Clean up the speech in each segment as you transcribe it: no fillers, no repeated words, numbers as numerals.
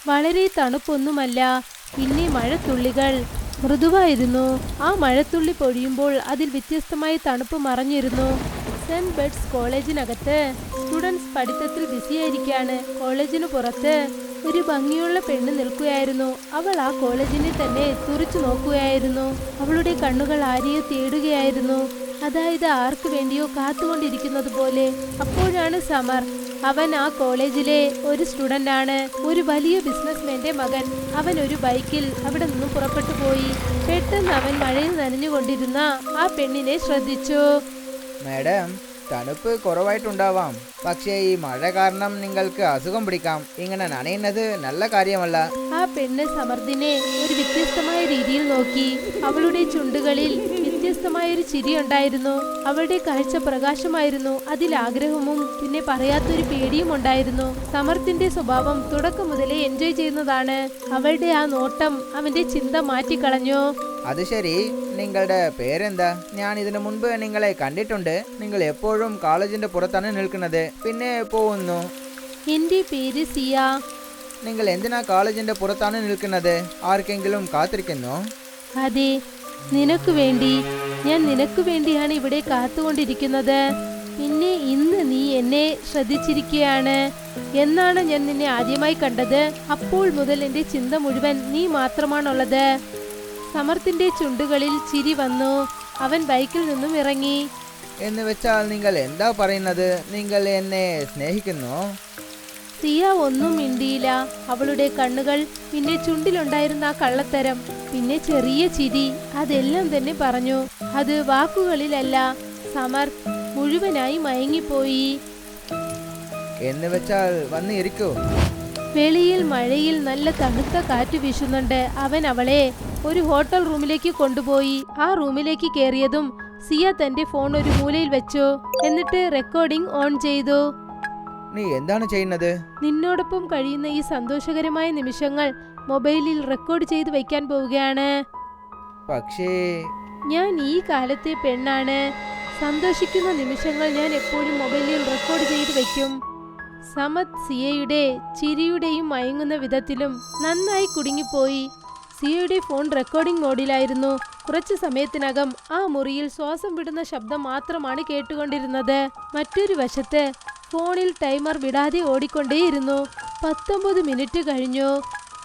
വളരെ തണുപ്പൊന്നുമല്ല, പിന്നെ മഴത്തുള്ളികൾ മൃദുവായിരുന്നു. ആ മഴത്തുള്ളി പൊഴിയുമ്പോൾ അതിൽ വ്യത്യസ്തമായ തണുപ്പ് മറഞ്ഞിരുന്നു. സെന്റ് ബെഡ്സ് കോളേജിനകത്ത് സ്റ്റുഡൻസ് പഠിത്തത്തിൽ ബിസിയായിരിക്കാണ്. കോളേജിന് പുറത്ത് ഒരു ഭംഗിയുള്ള പെണ്ണ് നിൽക്കുകയായിരുന്നു. അവൾ ആ കോളേജിനെ തന്നെ തുറിച്ചു നോക്കുകയായിരുന്നു. അവളുടെ കണ്ണുകൾ ആരെയോ തേടുകയായിരുന്നു, അതായത് ആർക്കു വേണ്ടിയോ കാത്തുകൊണ്ടിരിക്കുന്നത് പോലെ. അപ്പോഴാണ് സമർ. അവൻ ആ കോളേജിലെ ഒരു സ്റ്റുഡൻ്റ് ആണ്, ഒരു വലിയ ബിസിനസ്മാന്റെ മകൻ. അവൻ ഒരു ബൈക്കിൽ അവിടെ നിന്നും പുറപ്പെട്ടു പോയി. പെട്ടെന്ന് അവൻ മഴയിൽ നനഞ്ഞുകൊണ്ടിരുന്ന ആ പെണ്ണിനെ ശ്രദ്ധിച്ചു. മാഡം, തണുപ്പ് കുറവായിട്ടുണ്ടാവാം, പക്ഷേ ഈ മഴ കാരണം നിങ്ങൾക്ക് അസുഖം പിടിക്കാം. ഇങ്ങനെ നനയുന്നത് നല്ല കാര്യമല്ല. ആ പെണ്ണ് സമർദിനെ ഒരു വ്യത്യസ്തമായ രീതിയിൽ നോക്കി. അവളുടെ ചുണ്ടുകളിൽ വ്യത്യസ്തമായൊരു ചിരി ഉണ്ടായിരുന്നു. അവളുടെ കാഴ്ച പ്രകാശമായിരുന്നു. അതിൽ ആഗ്രഹവും പിന്നെ പറയാത്തൊരു പേടിയും ഉണ്ടായിരുന്നു. സമർത്തിന്റെ സ്വഭാവം തുടക്കം മുതലേ എൻജോയ് ചെയ്യുന്നതാണ്. അവളുടെ ആ നോട്ടം അവന്റെ ചിന്ത മാറ്റിക്കളഞ്ഞു. അത് ശരി, നിങ്ങളുടെ പേരെന്താ? ഞാൻ ഇതിനു മുൻപ് നിങ്ങളെ കണ്ടിട്ടുണ്ട്. നിങ്ങൾ എപ്പോഴും കോളേജിന്റെ പുറത്താണ് നിൽക്കുന്നത്, പിന്നെ പോകുന്നു. എന്റെ പേര് സിയ. നിങ്ങൾ എന്തിനാ കോളേജിന്റെ പുറത്താണ് നിൽക്കുന്നത്? ആർക്കെങ്കിലും കാത്തിരിക്കുന്നു? അതെ, നിനക്ക് വേണ്ടി. ഞാൻ നിനക്ക് വേണ്ടിയാണ് ഇവിടെ കാത്തുകൊണ്ടിരിക്കുന്നത്. പിന്നെ ഇന്ന് നീ എന്നെ ശ്രദ്ധിച്ചിരിക്കുകയാണ്. എന്നാണ് ഞാൻ നിന്നെ ആദ്യമായി കണ്ടത്, അപ്പോൾ മുതൽ എൻ്റെ ചിന്ത മുഴുവൻ നീ മാത്രമാണുള്ളത്. സമർത്തിന്റെ ചുണ്ടുകളിൽ ചിരി വന്നു. അവൻ ബൈക്കിൽ നിന്നും ഇറങ്ങി. എന്ന് വെച്ചാൽ നിങ്ങൾ എന്താ പറയുന്നത്? നിങ്ങൾ എന്നെ സ്നേഹിക്കുന്നു? സിയ ഒന്നും മിണ്ടിയില്ല. അവളുടെ കണ്ണുകൾ, പിന്നെ ചുണ്ടിലുണ്ടായിരുന്ന ആ കള്ളത്തരം, പിന്നെ ചെറിയ ചിരി, അതെല്ലാം തന്നെ പറഞ്ഞു. അത് വാക്കുകളിലല്ല. സമർ മുഴുവനായി മയങ്ങിപ്പോയി. എന്ന് വെച്ചാൽ വന്ന് ഇരിക്കൂ. വെളിയിൽ മഴയിൽ നല്ല തണുത്ത കാറ്റ് വീശുന്നുണ്ട്. അവൻ അവളെ ഒരു ഹോട്ടൽ റൂമിലേക്ക് കൊണ്ടുപോയി. ആ റൂമിലേക്ക് കയറിയതും സിയ തന്റെ ഫോൺ ഒരു മൂലയിൽ വെച്ചു. എന്നിട്ട് റെക്കോർഡിംഗ് ഓൺ ചെയ്തു. നീ എന്താണ് ചെയ്യുന്നത്? നിന്നോടൊപ്പം കഴിയുന്ന ഈ സന്തോഷകരമായ നിമിഷങ്ങൾ മൊബൈലിൽ റെക്കോർഡ് ചെയ്ത് വെക്കാൻ പോവുകയാണ്. പക്ഷേ ഞാൻ ഈ കാലത്തെ പെണ്ണാണ്. സന്തോഷിക്കുന്ന നിമിഷങ്ങൾ ഞാൻ എപ്പോഴും മൊബൈലിൽ റെക്കോർഡ് ചെയ്ത് വെക്കും. സമത് സിയയുടെ ചിരിയുടെയും മയങ്ങുന്ന വിധത്തിലും നന്നായി കുടുങ്ങിപ്പോയി. സിയയുടെ ഫോൺ റെക്കോർഡിംഗ് മോഡിലായിരുന്നു. കുറച്ചു സമയത്തിനകം ആ മുറിയിൽ ശ്വാസം വിടുന്ന ശബ്ദം മാത്രമാണ് കേട്ടുകൊണ്ടിരുന്നത്. മറ്റൊരു വശത്ത് ഫോണിൽ ടൈമർ വിടാതെ ഓടിക്കൊണ്ടേയിരുന്നു. 19 മിനിറ്റ് കഴിഞ്ഞു.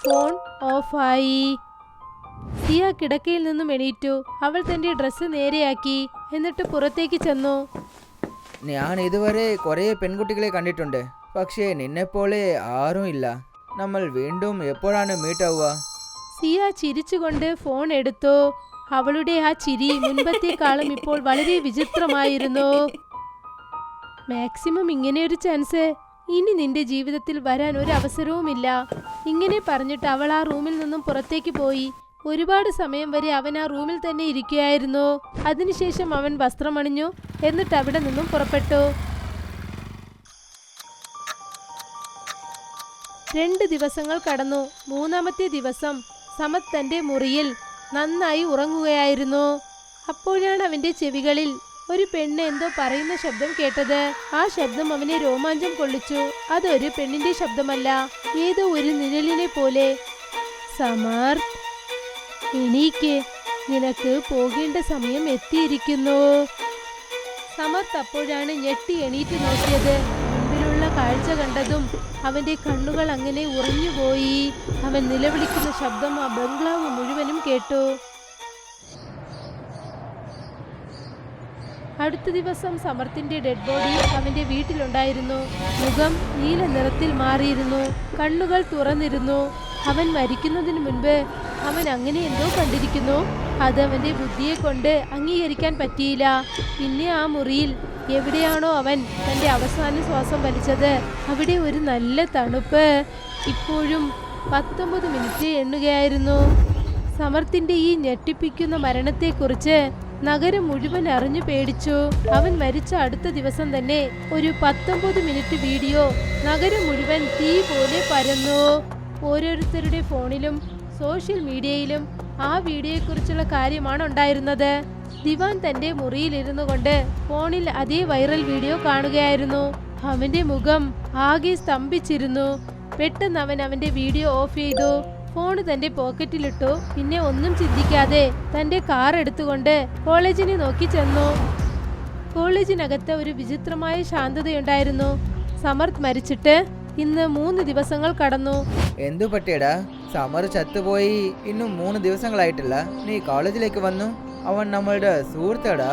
ഫോൺ ഓഫായി. സിയ കിടക്കയിൽ നിന്നും എണീറ്റു. അവൾ തന്റെ ഡ്രസ്സ് നേരെയാക്കി. എന്നിട്ട് പുറത്തേക്ക് ചെന്നു. ഞാൻ ഇതുവരെ കുറേ പെൺകുട്ടികളെ കണ്ടിട്ടുണ്ട്, പക്ഷേ നിന്നെപ്പോലെ ആരും ഇല്ല. നമ്മൾ വീണ്ടും എപ്പോഴാണ് മീറ്റ് ആവുക? സിയ ചിരിച്ചുകൊണ്ട് ഫോൺ എടുത്തു. അവളുടെ ആ ചിരി മുൻപത്തേക്കാളും ഇപ്പോൾ വളരെ വിചിത്രമായിരുന്നു. മാക്സിമം ഇങ്ങനെയൊരു ചാൻസ് ഇനി നിന്റെ ജീവിതത്തിൽ വരാൻ ഒരു അവസരവുമില്ല. ഇങ്ങനെ പറഞ്ഞിട്ട് അവൾ ആ റൂമിൽ നിന്നും പുറത്തേക്ക് പോയി. ഒരുപാട് സമയം വരെ അവൻ ആ റൂമിൽ തന്നെ ഇരിക്കുകയായിരുന്നു. അതിനുശേഷം അവൻ വസ്ത്രമണിഞ്ഞു. എന്നിട്ട് അവിടെ നിന്നും പുറപ്പെട്ടു. 2 ദിവസങ്ങൾ കടന്നു. 3-ാമത്തെ ദിവസം സമത് തന്റെ മുറിയിൽ നന്നായി ഉറങ്ങുകയായിരുന്നു. അപ്പോഴാണ് അവന്റെ ചെവികളിൽ ഒരു പെണ്ണ് എന്തോ പറയുന്ന ശബ്ദം കേട്ടത്. ആ ശബ്ദം അവനെ രോമാഞ്ചം കൊള്ളിച്ചു. അതൊരു പെണ്ണിന്റെ ശബ്ദമല്ല, ഏതോ ഒരു നിഴലിനെ പോലെ. സമർ, എണീക്ക്, നിനക്ക് പോകേണ്ട സമയം എത്തിയിരിക്കുന്നു. സമർത്ത് അപ്പോഴാണ് ഞെട്ടി എണീറ്റ് നോക്കിയത്. മുൻപിലുള്ള കാഴ്ച കണ്ടതും അവന്റെ കണ്ണുകൾ അങ്ങനെ ഉറഞ്ഞുപോയി. അവൻ നിലവിളിക്കുന്ന ശബ്ദം ആ ബംഗ്ലാവ് മുഴുവനും കേട്ടു. അടുത്ത ദിവസം സമർത്തിന്റെ ഡെഡ് ബോഡി അവന്റെ വീട്ടിലുണ്ടായിരുന്നു. മുഖം നീല നിറത്തിൽ മാറിയിരുന്നു. കണ്ണുകൾ തുറന്നിരുന്നു. അവൻ മരിക്കുന്നതിന് മുൻപ് അവൻ അങ്ങനെ എന്തോ കണ്ടിരിക്കുന്നു. അത് അവന്റെ ബുദ്ധിയെ കൊണ്ട് അംഗീകരിക്കാൻ പറ്റിയില്ല. പിന്നെ ആ മുറിയിൽ എവിടെയാണോ അവൻ തന്റെ അവസാന ശ്വാസം വലിച്ചത്, അവിടെ ഒരു നല്ല തണുപ്പ്. ഇപ്പോഴും 19 മിനിറ്റ് എണ്ണുകയായിരുന്നു. സമർത്തിന്റെ ഈ ഞെട്ടിപ്പിക്കുന്ന മരണത്തെക്കുറിച്ച് നഗരം മുഴുവൻ അറിഞ്ഞു പേടിച്ചു. അവൻ മരിച്ച അടുത്ത ദിവസം തന്നെ ഒരു 19 മിനിറ്റ് വീഡിയോ നഗരം മുഴുവൻ തീ പോലെ പരന്നു. ഓരോരുത്തരുടെ ഫോണിലും സോഷ്യൽ മീഡിയയിലും ആ വീഡിയോയെക്കുറിച്ചുള്ള കാര്യമാണ് ഉണ്ടായിരുന്നത്. ദിവാൻ തന്റെ മുറിയിലിരുന്നു കൊണ്ട് ഫോണിൽ അതേ വൈറൽ വീഡിയോ കാണുകയായിരുന്നു. അവന്റെ മുഖം ആകെ സ്തംഭിച്ചിരുന്നു. പെട്ടെന്ന് അവൻ അവന്റെ വീഡിയോ ഓഫ് ചെയ്തു. ഫോൺ തന്റെ പോക്കറ്റിലിട്ടു. പിന്നെ ഒന്നും ചിന്തിക്കാതെ തന്റെ കാർ എടുത്തുകൊണ്ട് കോളേജിനെ നോക്കി ചെന്നു. കോളേജിനകത്ത് ഒരു വിചിത്രമായ ശാന്തതയുണ്ടായിരുന്നു. സമർത്ത് മരിച്ചിട്ട് ഇന്ന് 3 ദിവസങ്ങൾ കടന്നു. എന്തു പറ്റിയടാ? സമർ ചത്തുപോയി ഇന്നും 3 ദിവസങ്ങളായിട്ടില്ല. നീ കോളേജിലേക്ക് വന്നു. അവൻ നമ്മളുടെ സുഹൃത്താടാ.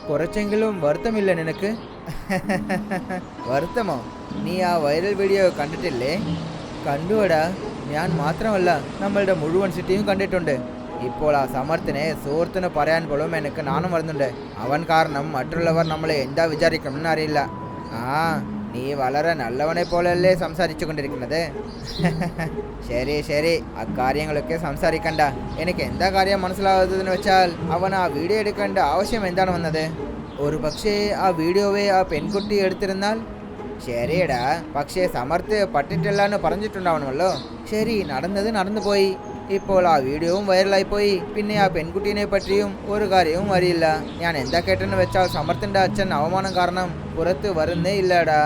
കുറച്ചെങ്കിലും വരുത്തമില്ല നിനക്ക്? വരുത്തമോ? നീ ആ വൈറൽ വീഡിയോ കണ്ടിട്ടില്ലേ? കണ്ടുവടാ. ഞാൻ മാത്രമല്ല, നമ്മളുടെ മുഴുവൻ സിറ്റിയും കണ്ടിട്ടുണ്ട്. ഇപ്പോൾ ആ സമർത്ഥനെ സുഹൃത്തിന് പറയാൻ പോലും എനിക്ക് നാണം വരുന്നുണ്ട്. അവൻ കാരണം മറ്റുള്ളവർ നമ്മളെ എന്താ വിചാരിക്കണമെന്ന് അറിയില്ല. ആ, നീ വളരെ നല്ലവനെ പോലെയല്ലേ സംസാരിച്ചു കൊണ്ടിരിക്കുന്നത്. ശരി ശരി, അക്കാര്യങ്ങളൊക്കെ സംസാരിക്കണ്ട. എനിക്ക് എന്താ കാര്യം മനസ്സിലാവുന്നതെന്ന് വെച്ചാൽ, അവൻ ആ വീഡിയോ എടുക്കേണ്ട ആവശ്യം എന്താണ് വന്നത്? ഒരു പക്ഷേ ആ വീഡിയോയെ ആ പെൺകുട്ടി എടുത്തിരുന്നാൽ? ശരിയടാ, പക്ഷേ സമർത്ത് പറ്റിട്ടില്ലെന്ന് പറഞ്ഞിട്ടുണ്ടാവണമല്ലോ. ശരി, നടന്നത് നടന്നുപോയി. ഇപ്പോൾ ആ വീഡിയോവും വൈറലായിപ്പോയി. പിന്നെ ആ പെൺകുട്ടീനെ പറ്റിയും ഒരു കാര്യവും അറിയില്ല. ഞാൻ എന്താ കേട്ടെന്ന് വെച്ചാൽ, സമർത്ഥന്റെ അച്ഛൻ അവമാനം കാരണം പുറത്ത് വരുന്നേ ഇല്ലടാ.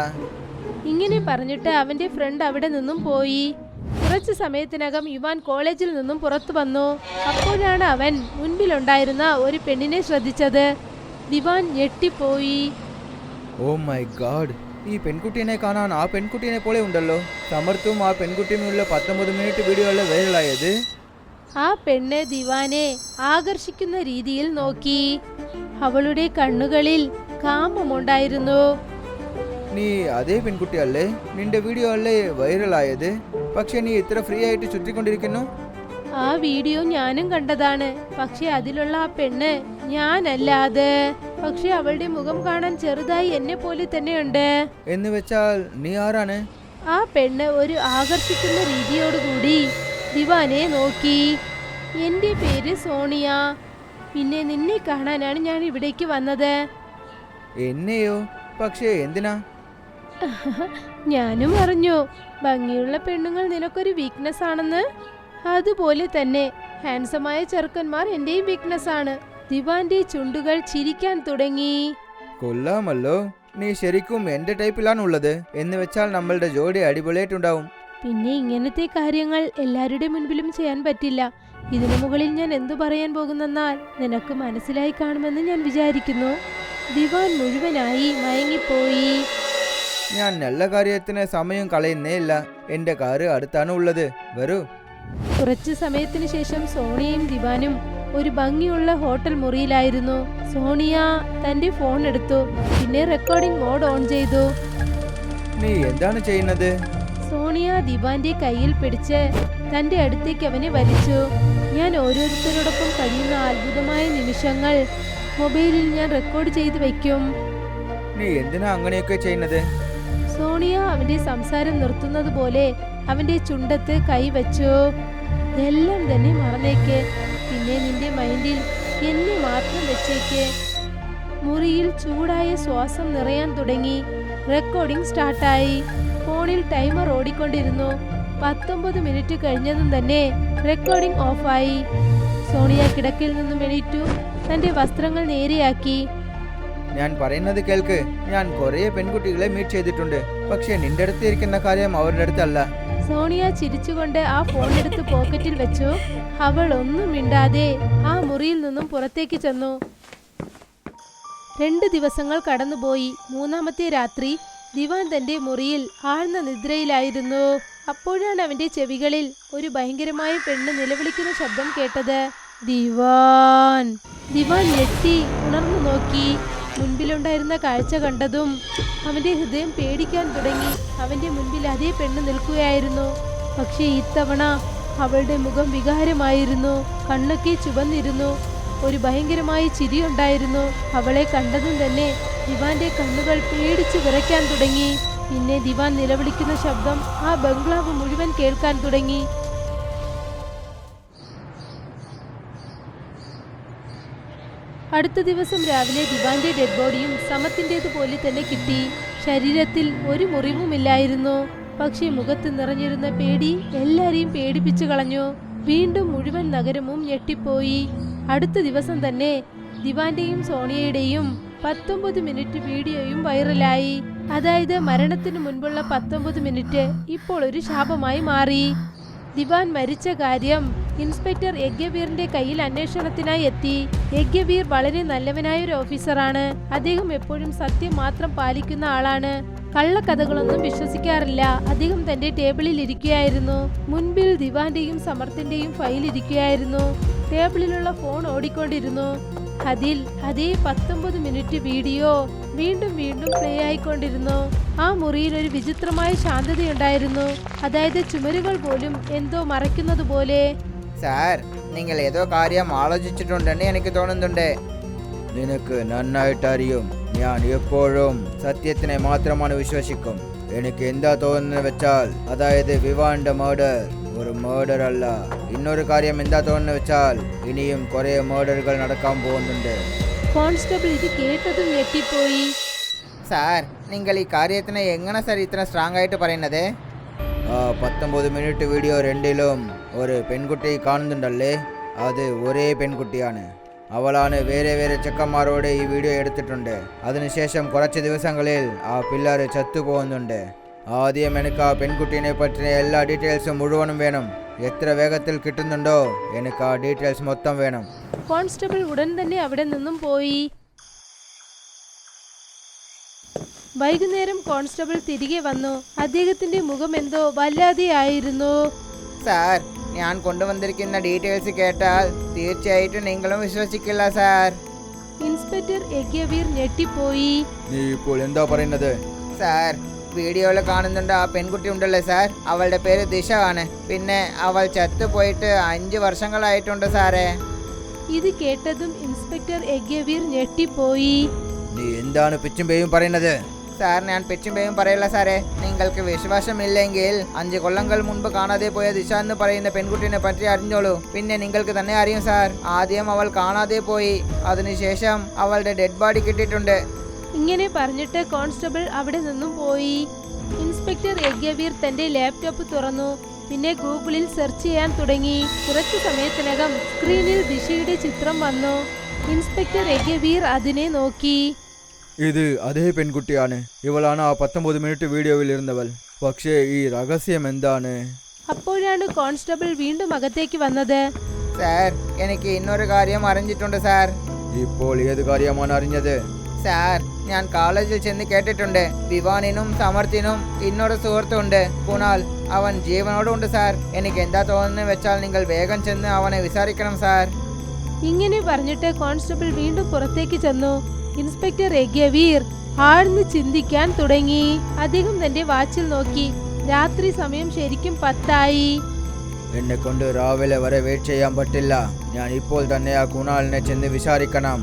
ഇങ്ങനെ പറഞ്ഞിട്ട് അവന്റെ ഫ്രണ്ട് അവിടെ നിന്നും പോയി. കുറച്ചു സമയത്തിനകം യുവാൻ കോളേജിൽ നിന്നും പുറത്തു വന്നു. അപ്പോഴാണ് അവൻ മുൻപിലുണ്ടായിരുന്ന ഒരു പെണ്ണിനെ ശ്രദ്ധിച്ചത്. ദിവാൻ ഞെട്ടിപ്പോയി. ഓ മൈ ഗാഡ്, ഈ പെൺകുട്ടീനെ കാണാൻ ആ പെൺകുട്ടീനെ പോലെ ഉണ്ടല്ലോ. സമർത്തും ആ പെൺകുട്ടിയുമുള്ള 19 മിനിറ്റ് വീഡിയോ അല്ലേ വൈറലായത്? ആ പെണ്ണ് ദിവാനെ ആകർഷിക്കുന്ന രീതിയിൽ നോക്കി. അവളുടെ കണ്ണുകളിൽ കാമമുണ്ടായിരുന്നു. നീ അതേ പെൺകുട്ടിയല്ലേ? നിന്റെ വീഡിയോ അല്ലേ വൈറലായത്? പക്ഷെ നീ ഇത്ര ഫ്രീ ആയിട്ട് ചുറ്റിക്കൊണ്ടിരിക്കുന്നു. ആ വീഡിയോ ഞാനും കണ്ടതാണ്. പക്ഷെ അതിലുള്ള ആ പെണ്ണ് ഞാനല്ലാതെ. പക്ഷെ അവളുടെ മുഖം കാണാൻ ചെറുതായി എന്നെ പോലെ തന്നെയുണ്ട്. എന്ന് വെച്ചാൽ നീ ആരാണ്? ആ പെണ്ണ് ഒരു ആകർഷിക്കുന്ന രീതിയോടുകൂടി ദിവാനെ നോക്കി. എൻ്റെ പേര് സോണിയ. പിന്നെ നിന്നെ കാണാനാണ് ഞാൻ ഇവിടേക്ക് വന്നത്. എന്നെയോ? പക്ഷേ എന്തിനാ? ഞാനും അറിഞ്ഞു, ഭംഗിയുള്ള പെണ്ണുങ്ങൾ നിനക്കൊരു വീക്ക്നെസ് ആണെന്ന്. അതുപോലെ തന്നെ ഹാൻസമായ ചെറുക്കന്മാർ എന്റെയും വീക്ക്നെസ് ആണ്. ദിവാന്റെ ചുണ്ടുകൾ ചിരിക്കാൻ തുടങ്ങി. കൊള്ളാമല്ലോ, നീ ശരിക്കും എന്റെ ടൈപ്പിലാണുള്ളത്. എന്ന് വെച്ചാൽ നമ്മളുടെ ജോഡി അടിപൊളിയായിട്ടുണ്ടാവും. പിന്നെ ഇങ്ങനത്തെ കാര്യങ്ങൾ എല്ലാവരുടെ മുൻപിലും ചെയ്യാൻ പറ്റില്ല. ഇതിനു മുകളിൽ ഞാൻ എന്തു പറയാൻ പോകുന്നെന്നാൽ നിനക്ക് മനസ്സിലായി കാണുമെന്ന് ഞാൻ വിചാരിക്കുന്നു. ദിവാൻ മുഴുവനായി മയങ്ങിപ്പോയി. ഞാൻ നല്ല കാര്യത്തിന് സമയം കളയുന്നേ ഇല്ല. എന്റെ കാറ് അടുത്താണ് ഉള്ളത്. വരൂ. കുറച്ചു സമയത്തിന് ശേഷം സോണിയയും ദിവാനും ഒരു ഭംഗിയുള്ള ഹോട്ടൽ മുറിയിലായിരുന്നു. സോണിയ തന്റെ ഫോൺ എടുത്തു. പിന്നെ റെക്കോർഡിംഗ് മോഡ് ഓൺ ചെയ്തു. നീ എന്താണ് ചെയ്യുന്നത്? സോണിയ ദിവാന്റെ കയ്യിൽ പിടിച്ച് തന്റെ അടുത്തേക്ക് അവനെ വലിച്ചു. ഞാൻ ഓരോരുത്തരോടൊപ്പം കഴിയുന്ന അത്ഭുതമായ നിമിഷങ്ങൾ മൊബൈലിൽ ഞാൻ റെക്കോർഡ് ചെയ്ത് വെക്കും. നീ എന്തിനാ അങ്ങനെയൊക്കെ ചെയ്യുന്നത്? സോണിയ അവന്റെ സംസാരം നിർത്തുന്നത് പോലെ അവന്റെ ചുണ്ടത്ത് കൈവച്ചു. എല്ലാം തന്നെ മറന്നേക്ക്. പിന്നെ നിന്റെ മൈൻഡിൽ എന്നെ മാത്രം വെച്ചേക്ക്. മുറിയിൽ ചൂടായ ശ്വാസം നിറയാൻ തുടങ്ങി. റെക്കോർഡിംഗ് സ്റ്റാർട്ടായി. ഫോണിൽ ടൈമർ ഓടിക്കൊണ്ടിരുന്നു. 19 മിനിറ്റ് കഴിഞ്ഞതും തന്നെ റെക്കോർഡിംഗ് ഓഫായി. സോണിയ കിടക്കയിൽ നിന്നും എണീറ്റു. തന്റെ വസ്ത്രങ്ങൾ നേരെയാക്കി. ഞാൻ പറയുന്നത് കേൾക്ക്. ഞാൻ കുറേ പെൺകുട്ടികളെ മീറ്റ് ചെയ്തിട്ടുണ്ട്. പക്ഷെ നിന്റെ അടുത്ത് ഇരിക്കുന്ന കാര്യം അവരുടെ അടുത്തല്ല. സോണിയ ചിരിച്ചുകൊണ്ട് ആ ഫോൺ എടുത്ത് പോക്കറ്റിൽ വെച്ചു. അവൾ ഒന്നും മിണ്ടാതെ ആ മുറിയിൽ നിന്നും പുറത്തേക്ക് ചെന്നു. 2 ദിവസങ്ങൾ കടന്നുപോയി. 3-ാമത്തെ രാത്രി ദിവാൻ തന്റെ മുറിയിൽ ആഴ്ന്ന നിദ്രയിലായിരുന്നു. അപ്പോഴാണ് അവന്റെ ചെവികളിൽ ഒരു ഭയങ്കരമായ പെണ്ണ് നിലവിളിക്കുന്ന ശബ്ദം കേട്ടത്. ദിവാൻ. ദിവാൻ ഞെട്ടി ഉണർന്നു നോക്കി. മുൻപിലുണ്ടായിരുന്ന കാഴ്ച കണ്ടതും അവന്റെ ഹൃദയം പേടിക്കാൻ തുടങ്ങി. അവന്റെ മുൻപിൽ അതേ പെണ്ണ് നിൽക്കുകയായിരുന്നു. പക്ഷേ ഇത്തവണ അവളുടെ മുഖം വികാരമായിരുന്നു. കണ്ണൊക്കെ ചുവന്നിരുന്നു. ഒരു ഭയങ്കരമായ ചിരിയുണ്ടായിരുന്നു. അവളെ കണ്ടതും തന്നെ ദിവാന്റെ കണ്ണുകൾ പേടിച്ച് വിറയ്ക്കാൻ തുടങ്ങി. പിന്നെ ദിവാൻ നിലവിളിക്കുന്ന ശബ്ദം ആ ബംഗ്ലാവ് മുഴുവൻ കേൾക്കാൻ തുടങ്ങി. അടുത്ത ദിവസം രാവിലെ ദിവാന്റെ ഡെഡ് ബോഡിയും സമത്തിൻ്റെതുപോലെ തന്നെ കിട്ടി. ശരീരത്തിൽ ഒരു മുറിവുമില്ലായിരുന്നു. പക്ഷേ മുഖത്ത് നിറഞ്ഞിരുന്ന പേടി എല്ലാരെയും പേടിപ്പിച്ചു കളഞ്ഞു. വീണ്ടും മുഴുവൻ നഗരവും ഞെട്ടിപ്പോയി. അടുത്ത ദിവസം തന്നെ ദിവാന്റെയും സോണിയയുടെയും 19 മിനിറ്റ് വീഡിയോയും വൈറലായി. അതായത് മരണത്തിന് മുൻപുള്ള 19 മിനിറ്റ് ഇപ്പോൾ ഒരു ശാപമായി മാറി. ദിവാൻ മരിച്ച കാര്യം ഇൻസ്പെക്ടർ യജ്ഞവീറിന്റെ കയ്യിൽ അന്വേഷണത്തിനായി എത്തി. യജ്ഞവീർ വളരെ നല്ലവനായ ഒരു ഓഫീസറാണ്. അദ്ദേഹം എപ്പോഴും സത്യം മാത്രം പാലിക്കുന്ന ആളാണ്. കള്ളക്കഥകളൊന്നും വിശ്വസിക്കാറില്ല. അദ്ദേഹം തന്റെ ടേബിളിൽ ഇരിക്കുകയായിരുന്നു. മുൻപിൽ ദിവാന്റെയും സമർത്ഥന്റെയും ഫയൽ ഇരിക്കുകയായിരുന്നു. ടേബിളിലുള്ള ഫോൺ ഓടിക്കൊണ്ടിരുന്നു. അതിൽ അതേ 19 മിനിറ്റ് വീഡിയോ വീണ്ടും വീണ്ടും പ്ലേ ആയിക്കൊണ്ടിരുന്നു. ആ മുറിയിൽ ഒരു വിചിത്രമായ ശാന്തതയുണ്ടായിരുന്നു. അതായത് ചുമരുകൾ പോലും എന്തോ മറയ്ക്കുന്നത് പോലെ. സാർ, നിങ്ങൾ ഏതോ കാര്യം ആലോചിച്ചിട്ടുണ്ടെന്ന് എനിക്ക് തോന്നുന്നുണ്ട്. നിനക്ക് നന്നായിട്ട് അറിയും, ഞാൻ എപ്പോഴും സത്യത്തിനെ മാത്രമാണ് വിശ്വസിക്കും. എനിക്ക് എന്താ തോന്നുന്നത് വെച്ചാൽ, അതായത് വിവാന്റെ മർഡർ ഒരു മർഡർ അല്ല. ഇന്നൊരു കാര്യം എന്താ തോന്നുന്നത് വെച്ചാൽ, ഇനിയും കുറെ മർഡറുകൾ നടക്കാൻ പോകുന്നുണ്ട്. കോൺസ്റ്റബിൾ ഇത് കേട്ടതും ഞെട്ടിപ്പോയി. സാർ, നിങ്ങൾ ഈ കാര്യത്തിനെ എങ്ങനെ സാർ ഇത്ര സ്ട്രോങ് ആയിട്ട് പറയുന്നത്? 19 മിനിറ്റ് വീഡിയോ രണ്ടിലും ഒരു പെൺകുട്ടി കാണുന്നുണ്ടല്ലേ, അത് ഒരേ പെൺകുട്ടിയാണ്. അവളാണ് വേറെ വേറെ ചെക്കന്മാരോട് ഈ വീഡിയോ എടുത്തിട്ടുണ്ട്. അതിനുശേഷം കുറച്ച് ദിവസങ്ങളിൽ ആ പിള്ളേർ ചത്തുപോകുന്നുണ്ട്. ആദ്യം എനിക്ക് ആ പെൺകുട്ടീനെ പറ്റിയ എല്ലാ ഡീറ്റെയിൽസും മുഴുവനും വേണം. എത്ര വേഗത്തിൽ കിട്ടുന്നുണ്ടോ എനിക്ക് ആ ഡീറ്റെയിൽസ് മൊത്തം വേണം. കോൺസ്റ്റബിൾ ഉടൻ തന്നെ അവിടെ നിന്നും പോയി. വൈകുന്നേരം കോൺസ്റ്റബിൾ തിരികെ വന്നു. അദ്ദേഹത്തിന്റെ മുഖം എന്തോ വല്ലാതെയായിരുന്നു. സാർ, ഞാൻ കൊണ്ടുവന്നിരിക്കുന്ന ഡീറ്റെയിൽസ് കേട്ടാൽ തീർച്ചയായിട്ടും നിങ്ങളും വിശ്വസിക്കില്ല സാർ. ഇൻസ്പെക്ടർ യജ്ഞവീർ ഞെട്ടിപ്പോയി. നീ ഇപ്പോൾ എന്താ പറയുന്നത്? സാർ, വീഡിയോയിൽ കാണുന്നുണ്ട് ആ പെൺകുട്ടി ഉണ്ടല്ലേ സാർ, അവളുടെ പേര് ദിശ ആണ്. പിന്നെ അവൾ ചത്തുപോയിട്ട് 5 വർഷങ്ങളായിട്ടുണ്ട് സാറേ. ഇത് കേട്ടതും ഇൻസ്പെക്ടർ യജ്ഞവീർ ഞെട്ടിപ്പോയി. നീ എന്താണ് പിച്ചും പേയും പറയുന്നത്? സാർ, ഞാൻ പിച്ചും പേയും പറയില്ല സാറേ. നിങ്ങൾക്ക് വിശ്വാസമില്ലെങ്കിൽ 5 കൊല്ലങ്ങൾ മുൻപ് കാണാതെ പോയ ദിശ എന്ന് പറയുന്ന പെൺകുട്ടിനെ പറ്റി അറിഞ്ഞോളൂ. പിന്നെ നിങ്ങൾക്ക് തന്നെ അറിയും സാർ. ആദ്യം അവൾ കാണാതെ പോയി, അതിനുശേഷം അവളുടെ ഡെഡ് ബോഡി കിട്ടിയിട്ടുണ്ട്. ഇങ്ങനെ പറഞ്ഞിട്ട് കോൺസ്റ്റബിൾ അവിടെ നിന്നും പോയി. ഇൻസ്പെക്ടർ യജ്ഞവീർ തന്റെ ലാപ്ടോപ്പ് തുറന്നു. പിന്നെ ഗൂഗിളിൽ സെർച്ച് ചെയ്യാൻ തുടങ്ങി. കുറച്ചു സമയത്തിനകം സ്ക്രീനിൽ ദിശയുടെ ചിത്രം വന്നു. ഇൻസ്പെക്ടർ യജ്ഞവീർ അതിനെ നോക്കി. ഇത് അതേ പെൺകുട്ടിയാണ്. ഇവളാണ് ആ 19 മിനിറ്റ് വീഡിയോയിൽ ഇരുന്നവൾ. പക്ഷേ ഈ രഹസ്യം എന്താണ്? അപ്പോഴാണ് കോൺസ്റ്റബിൾ വീണ്ടും അകത്തേക്ക് വന്നത്. സാർ, എനിക്ക് ഇന്നൊരു കാര്യം അറിഞ്ഞിട്ടുണ്ട് സാർ. ഇപ്പോൾ ഏത് കാര്യമാണ് അറിഞ്ഞത്? സാർ, ഞാൻ കോളേജിൽ ചെന്ന് കേട്ടിട്ടുണ്ട്, വിവാനിനും സമർത്ഥിനും ഇന്നൊരു സുഹൃത്തുണ്ട്, കുണാൽ. അവൻ ജീവനോടുണ്ട് സാർ. എനിക്ക് എന്താ തോന്നുന്നത് വെച്ചാൽ നിങ്ങൾ വേഗം ചെന്ന് അവനെ വിസാരിക്കണം സാർ. ഇങ്ങനെ പറഞ്ഞിട്ട് കോൺസ്റ്റബിൾ വീണ്ടും പുറത്തേക്ക് ചെന്നു. ഇൻസ്പെക്ടർ യജ്ഞവീർ ആഴ്ന്ന് ചിന്തിക്കാൻ തുടങ്ങി. അദ്ദേഹം തന്റെ വാച്ചിൽ നോക്കി. രാത്രി സമയം ശരിക്കും 10 ആയി. എന്നെ കൊണ്ട് രാവിലെ വരെ വെയിറ്റ് ചെയ്യാൻ പറ്റില്ല. ഞാൻ ഇപ്പോൾ തന്നെ ആ കുണാലിനെ ചെന്ന് വിസാരിക്കണം.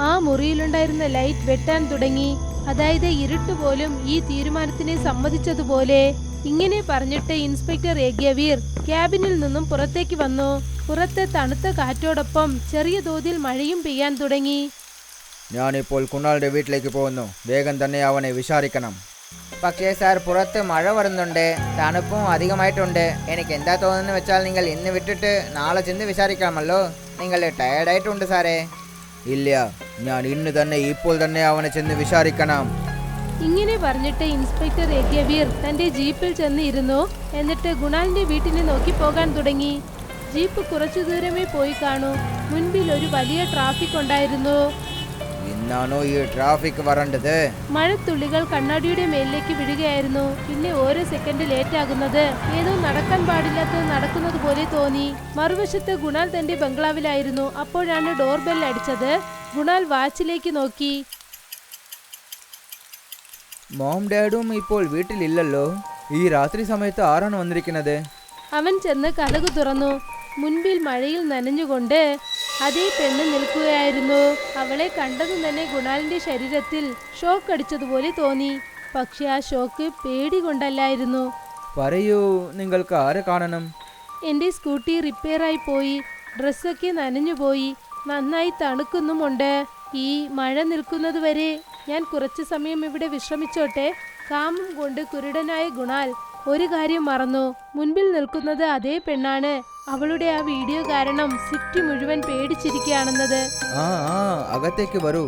ആ മുറിയിലുണ്ടായിരുന്ന ലൈറ്റ് വെട്ടാൻ തുടങ്ങി. അതായത് ഇരുട്ട് പോലും ഈ തീരുമാനത്തിനെ സമ്മതിച്ചതുപോലെ. ഇങ്ങനെ പറഞ്ഞിട്ട് ഇൻസ്പെക്ടർ യജ്ഞവീർ ക്യാബിനിൽ നിന്നും പുറത്തേക്ക് വന്നു. പുറത്തെ തണുത്ത കാറ്റോടൊപ്പം ചെറിയ തോതിൽ മഴയും പെയ്യാൻ തുടങ്ങി. ഞാനിപ്പോൾ കുണാലിന്റെ വീട്ടിലേക്ക് പോകുന്നു. വേഗം തന്നെ അവനെ വിസാരിക്കണം. പക്ഷേ സാർ, പുറത്ത് മഴ വരുന്നുണ്ട്, തണുപ്പും അധികമായിട്ടുണ്ട്. എനിക്ക് എന്താ തോന്നുന്നു വെച്ചാൽ നിങ്ങൾ ഇന്ന് വിട്ടിട്ട് നാളെ ചെന്ന് വിസാരിക്കാമല്ലോ. നിങ്ങൾ ടയർഡായിട്ടുണ്ട് സാറേ. ഇല്ല, ഞാൻ ഇന്ന് തന്നെ ഇപ്പോൾ തന്നെ അവനെ ചെന്ന് വിസാരിക്കണം. ഇങ്ങനെ പറഞ്ഞിട്ട് ഇൻസ്പെക്ടർ യജ്ഞവീർ തന്റെ ജീപ്പിൽ ചെന്ന് ഇരുന്നു. എന്നിട്ട് കുണാലിന്റെ വീട്ടിനെ നോക്കി പോകാൻ തുടങ്ങി. ജീപ്പ് കുറച്ചു ദൂരമേ പോയി കാണൂ. മുൻപിൽ ഒരു വലിയ ട്രാഫിക് ഉണ്ടായിരുന്നു. ഇന്നാണോ ഈ ട്രാഫിക് വരേണ്ടത്? മഴത്തുള്ളികൾ കണ്ണാടിയുടെ മേലിലേക്ക് വിടുകയായിരുന്നു. പിന്നെ ഓരോ സെക്കൻഡ് ലേറ്റ് ആകുന്നത് ഏതോ നടക്കാൻ പാടില്ലാത്തത് നടക്കുന്നത് പോലെ തോന്നി. മറുവശത്ത് കുണാൽ തന്റെ ബംഗ്ലാവിലായിരുന്നു. അപ്പോഴാണ് ഡോർ ബെൽ അടിച്ചത്. കുണാൽ വാച്ചിലേക്ക് നോക്കി. മോം ഡാഡും ഇപ്പോൾ വീട്ടിലില്ലല്ലോ. ഈ രാത്രി സമയത്ത് ആരാണ് വന്നിരിക്കുന്നത്? അവൻ ചെന്ന് കതക് തുറന്നു. മുൻപിൽ മഴയിൽ നനഞ്ഞുകൊണ്ട് അതേ പെണ്ണ് നിൽക്കുകയായിരുന്നു. അവളെ കണ്ടതും തന്നെ കുണാലിന്റെ ശരീരത്തിൽ ഷോക്ക് അടിച്ചതുപോലെ തോന്നി. പക്ഷെ ആ ഷോക്ക് പേടി കൊണ്ടല്ലായിരുന്നു. പറയൂ, നിങ്ങൾക്ക് ആരെ കാണണം? എന്റെ സ്കൂട്ടി റിപ്പയറായി പോയി. ഡ്രസ്സൊക്കെ നനഞ്ഞുപോയി. നന്നായി തണുക്കുന്നുമുണ്ട്. ഈ മഴ നിൽക്കുന്നത് വരെ ഞാൻ കുറച്ചു സമയം ഇവിടെ വിശ്രമിച്ചോട്ടെ. കാമം കൊണ്ട് കുരുടനായ കുണാൽ ഒരു കാര്യം മറന്നു. മുൻപിൽ നിൽക്കുന്നത് അതേ പെണ്ണാണ്. അവളുടെ ആ വീഡിയോ കാരണം സിറ്റി മുഴുവൻ പേടിച്ചിരിക്കുകയാണെന്നത്. അകത്തേക്ക് വരൂ.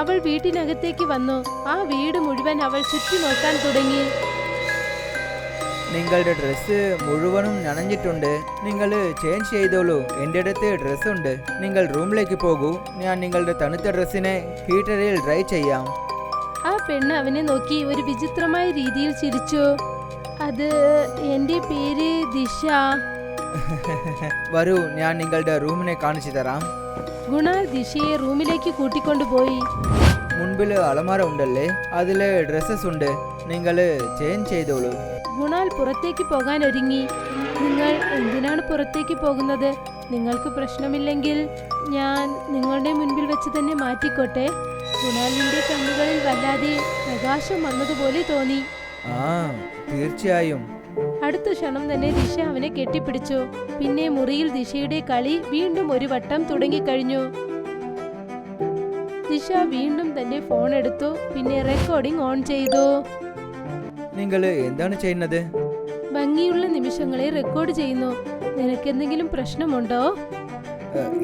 അവൾ വീട്ടിനകത്തേക്ക് വന്നു. ആ വീട് മുഴുവൻ അവൾ ചുറ്റി നോക്കാൻ തുടങ്ങി. നിങ്ങളുടെ ഡ്രസ്സ് മുഴുവനും നനഞ്ഞിട്ടുണ്ട്. നിങ്ങൾ ചേഞ്ച് ചെയ്തോളൂ. എൻ്റെ അടുത്ത് ഡ്രസ്സുണ്ട്. നിങ്ങൾ റൂമിലേക്ക് പോകൂ. ഞാൻ നിങ്ങളുടെ തണുത്ത ഡ്രസ്സിനെ ഹീറ്ററിൽ ഡ്രൈ ചെയ്യാം. ആ പെണ്ണ് അവനെ നോക്കി ഒരു വിചിത്രമായ രീതിയിൽ ചിരിച്ചു. അത് എൻ്റെ പേര് ദിശ. വരൂ, ഞാൻ നിങ്ങളുടെ റൂമിനെ കാണിച്ചു തരാം. ഗുണാൽ ദിശയെ റൂമിലേക്ക് കൂട്ടിക്കൊണ്ടുപോയി. മുൻപിൽ അലമാര ഉണ്ടല്ലേ, അതിൽ ഡ്രസ്സസ് ഉണ്ട്. നിങ്ങൾ ചേഞ്ച് ചെയ്തോളൂ. ഗുണാൽ പുറത്തേക്ക് പോകാൻ ഒരുങ്ങി. നിങ്ങൾ എന്തിനാണ് പുറത്തേക്ക് പോകുന്നത്? നിങ്ങൾക്ക് പ്രശ്നമില്ലെങ്കിൽ ഞാൻ നിങ്ങളുടെ മുൻപിൽ വെച്ച് തന്നെ മാറ്റിക്കോട്ടെ. ഗുണാലിന്റെ കണ്ണുകളിൽ വല്ലാതെ പ്രകാശം വന്നതുപോലെ തോന്നി. ആ, തീർച്ചയായും. അടുത്ത ക്ഷണം തന്നെ ദിശ അവനെ കെട്ടിപ്പിടിച്ചു. പിന്നെ മുറിയിൽ ദിശയുടെ കളി വീണ്ടും ഒരു വട്ടം തുടങ്ങിക്കഴിഞ്ഞു. ദിശ വീണ്ടും തന്റെ ഫോൺ എടുത്തു. പിന്നെ റെക്കോർഡിംഗ് ഓൺ ചെയ്തു. നിങ്ങൾ എന്താണ് ചെയ്യുന്നത്? ഭംഗിയുള്ള നിമിഷങ്ങളെ റെക്കോർഡ് ചെയ്യുന്നു. നിനക്കെന്തെങ്കിലും പ്രശ്നമുണ്ടോ?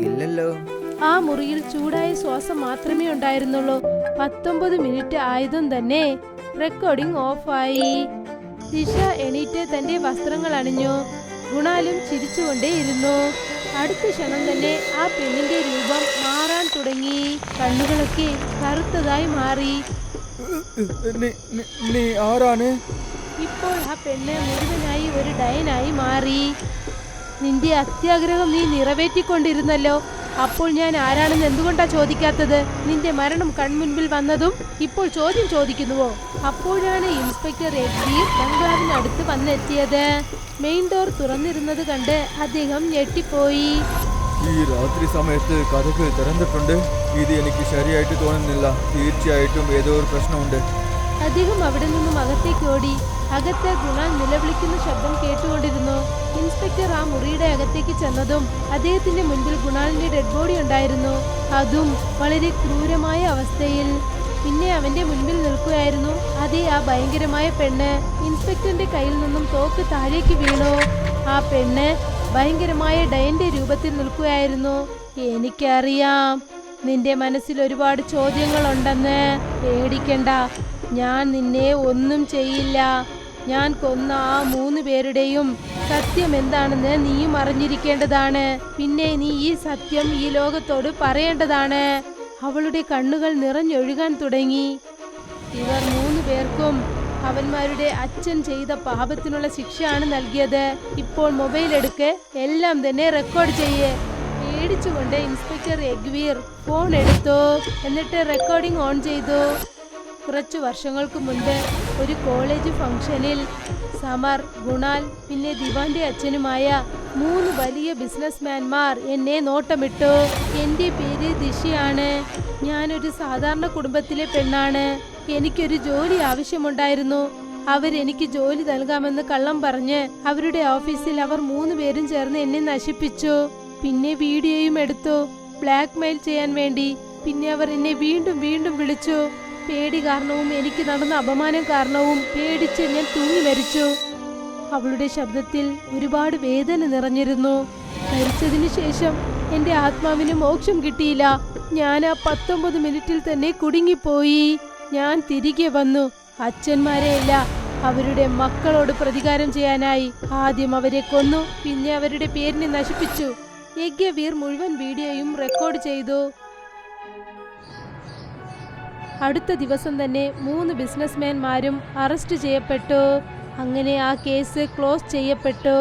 ഇല്ലല്ലോ. ആ മുറിയിൽ ചൂടായ ശ്വാസം മാത്രമേ ഉണ്ടായിരുന്നുള്ളൂ. 19 മിനിറ്റ് ആയതും തന്നെ റെക്കോർഡിംഗ് ഓഫായി. ദിശ എണീറ്റ് തന്റെ വസ്ത്രങ്ങൾ അണിഞ്ഞു. ഗുണാലും ചിരിച്ചുകൊണ്ടേയിരുന്നു. അടുത്ത ക്ഷണം തന്നെ ആ പെണ്ണിന്റെ രൂപം മാറാൻ തുടങ്ങി. കണ്ണുകളൊക്കെ കറുത്തതായി മാറി. നീ ആരാണ്? ഇപ്പോൾ ആ പെണ്ണ് മുഴുവനായി ഒരു ഡയനായി മാറി. നിന്റെ അത്യാഗ്രഹം നീ നിറവേറ്റിക്കൊണ്ടിരുന്നല്ലോ. അപ്പോൾ ഞാൻ ആരാണെന്ന് എന്തുകൊണ്ടാ ചോദിക്കാത്തത്? നിന്റെ മരണം കൺമുൻപിൽ വന്നതും ഇപ്പോൾ ചോദ്യം ചോദിക്കുന്നുവോ? അപ്പോഴാണ് ഇൻസ്പെക്ടർ എഗ്ബീർ ബംഗ്ലാവിനടുത്ത് വന്നെത്തിയത്. മെയിൻ ഡോർ തുറന്നിരുന്നത് കണ്ട് അദ്ദേഹം ഞെട്ടിപ്പോയി. ഈ രാത്രി സമയത്ത് കഥക് തുറന്നിട്ടുണ്ട്. ഇത് എനിക്ക് ശരിയായിട്ട് തോന്നുന്നില്ല. തീർച്ചയായിട്ടും ഏതോ ഒരു പ്രശ്നമുണ്ട്. അദ്ദേഹം അവിടെ നിന്നും അകത്തേക്ക് ഓടി. അകത്ത് ഗുണാൽ നിലവിളിക്കുന്ന ശബ്ദം കേട്ടുകൊണ്ടിരുന്നു. ഇൻസ്പെക്ടർ ആ മുറിയുടെ അകത്തേക്ക് ചെന്നതും അദ്ദേഹത്തിന്റെ മുൻപിൽ ഗുണാലിന്റെ ഡെഡ് ബോഡി ഉണ്ടായിരുന്നു. അതും വളരെ ക്രൂരമായ അവസ്ഥയിൽ. പിന്നെ അവന്റെ മുൻപിൽ നിൽക്കുകയായിരുന്നു അതേ ആ ഭയങ്കരമായ പെണ്ണ്. ഇൻസ്പെക്ടറിന്റെ കയ്യിൽ നിന്നും തോക്ക് താഴേക്ക് വീണു. ആ പെണ്ണ് ഭയങ്കരമായ ഡയന്റെ രൂപത്തിൽ നിൽക്കുകയായിരുന്നു. എനിക്കറിയാം നിന്റെ മനസ്സിൽ ഒരുപാട് ചോദ്യങ്ങളുണ്ടെന്ന്. പേടിക്കണ്ട, ഞാൻ നിന്നെ ഒന്നും ചെയ്യില്ല. ഞാൻ കൊന്ന ആ 3 പേരുടെയും സത്യം എന്താണെന്ന് നീയും അറിഞ്ഞിരിക്കേണ്ടതാണ്. പിന്നെ നീ ഈ സത്യം ഈ ലോകത്തോട് പറയേണ്ടതാണ്. അവളുടെ കണ്ണുകൾ നിറഞ്ഞൊഴുകാൻ തുടങ്ങി. ഇവർ 3 പേർക്കും അവന്മാരുടെ അച്ഛൻ ചെയ്ത പാപത്തിനുള്ള ശിക്ഷയാണ് നൽകിയത്. ഇപ്പോൾ മൊബൈൽ എടുക്ക്, എല്ലാം തന്നെ റെക്കോർഡ് ചെയ്യേ. പേടിച്ചുകൊണ്ട് ഇൻസ്പെക്ടർ എഗ്വീർ ഫോൺ എടുത്തു. എന്നിട്ട് റെക്കോർഡിംഗ് ഓൺ ചെയ്തു. കുറച്ചു വർഷങ്ങൾക്ക് മുൻപ് ഒരു കോളേജ് ഫംഗ്ഷനിൽ സമർ, ഗുണാൽ പിന്നെ ദിവാന്റെ അച്ഛനുമായ 3 വലിയ ബിസിനസ്മാൻമാർ എന്നെ നോട്ടമിട്ടു. എൻ്റെ പേര് ദിശയാണ്. ഞാനൊരു സാധാരണ കുടുംബത്തിലെ പെണ്ണാണ്. എനിക്കൊരു ജോലി ആവശ്യമുണ്ടായിരുന്നു. അവരെനിക്ക് ജോലി നൽകാമെന്ന് കള്ളം പറഞ്ഞ് അവരുടെ ഓഫീസിൽ അവർ 3 പേരും ചേർന്ന് എന്നെ നശിപ്പിച്ചു. പിന്നെ വീഡിയോയും എടുത്തു, ബ്ലാക്ക് മെയിൽ ചെയ്യാൻ വേണ്ടി. പിന്നെ അവർ എന്നെ വീണ്ടും വീണ്ടും വിളിച്ചു. പേടി കാരണവും എനിക്ക് നടന്ന അപമാനം കാരണവും പേടിച്ച് ഞാൻ തൂങ്ങി മരിച്ചു. അവളുടെ ശബ്ദത്തിൽ ഒരുപാട് വേദന നിറഞ്ഞിരുന്നു. മരിച്ചതിന് ശേഷം എൻ്റെ ആത്മാവിന് മോക്ഷം കിട്ടിയില്ല. ഞാൻ ആ 19 മിനിറ്റിൽ തന്നെ കുടുങ്ങിപ്പോയി. ഞാൻ തിരികെ വന്നു. അച്ഛന്മാരെയല്ല, അവരുടെ മക്കളോട് പ്രതികാരം ചെയ്യാനായി. ആദ്യം അവരെ കൊന്നു, പിന്നെ അവരുടെ പേരിനെ നശിപ്പിച്ചു. യജ്ഞവീർ മുഴുവൻ വീഡിയോയും റെക്കോർഡ് ചെയ്തു. അടുത്ത ദിവസം തന്നെ 3 ബിസിനസ്മാൻമാരും അറസ്റ്റ് ചെയ്യപ്പെട്ടു. അങ്ങനെ ആ കേസ് ക്ലോസ് ചെയ്യപ്പെട്ടു.